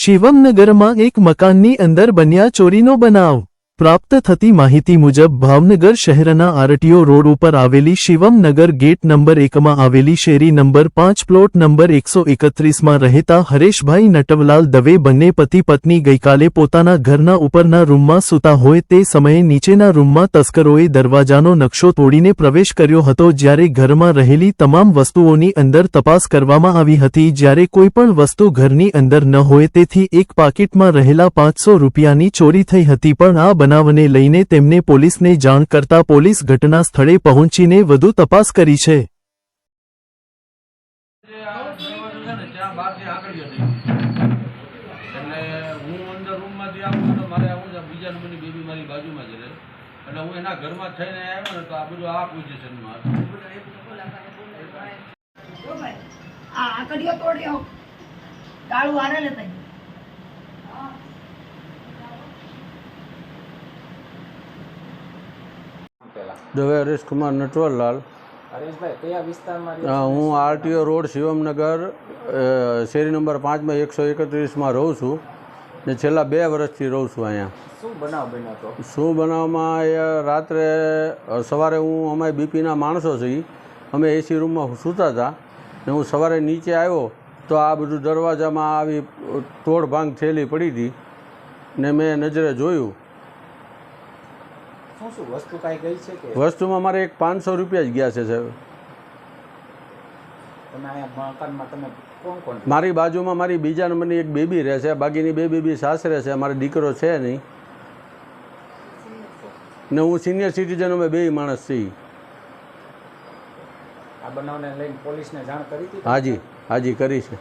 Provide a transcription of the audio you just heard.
શિવમનગરમાં એક મકાનની અંદર બન્યા ચોરીનો બનાવ। પ્રાપ્ત થતી માહિતી મુજબ ભાવનગર શહેરના આરટીઓ રોડ ઉપર આવેલી શિવમનગર ગેટ નંબર 1માં આવેલી શેરી નંબર 5 પ્લોટ નંબર 131માં રહેતા હરેશભાઈ નટવલાલ દવે બંને પતિ પત્ની ગઈકાલે પોતાના ઘરના ઉપરના રૂમમાં સૂતા હોય તે સમયે નીચેના રૂમમાં તસ્કરોએ દરવાજાનો નકશો તોડીને પ્રવેશ કર્યો હતો। જ્યારે ઘરમાં રહેલી તમામ વસ્તુઓની અંદર તપાસ કરવામાં આવી હતી, જ્યારે કોઈપણ વસ્તુ ઘરની અંદર ન હોય તેથી એક પાકીટમાં રહેલા 500 રૂપિયાની ચોરી થઈ હતી। પણ આ બનાવને લઈને તેમને પોલીસને જાણ કરતા પોલીસ ઘટના સ્થળે પહોંચીને વધુ તપાસ કરી છે। દવે હરેશ કુમાર નટવરલાલ। હરેશભાઈ કયા વિસ્તારમાં હું આરટીઓ રોડ શિવમનગર શેરી નંબર 5માં 131માં રહું છું ને છેલ્લા 2 વર્ષથી રહું છું અહીંયા। શું બનાવ બન્યો હતો? શું બનાવમાં રાત્રે સવારે અમે બીપીના માણસો છીએ, અમે એસી રૂમમાં સૂતા હતા ને હું સવારે નીચે આવ્યો તો આ બધું દરવાજામાં આવી તોડભાંગ થયેલી પડી હતી ને મેં નજરે જોયું। શું વસ્તુ કાંઈ ગઈ છે કે? વસ્તુમાં મારે એક 500 રૂપિયા જ ગયા છે સાહેબ। તમે અહીંયા મકાનમાં તમે કોણ કોણ? મારી બાજુમાં મારી બીજા નંબરની એક બેબી રહે છે, બાકીની 2 બેબી સાસરે છે, મારો દીકરો છે નહીં ને હું સિનિયર સિટીઝન, અમે 2 માણસ છીએ। આ બનાવને લઈને પોલીસને જાણ કરી હતી? હાજી કરી છે।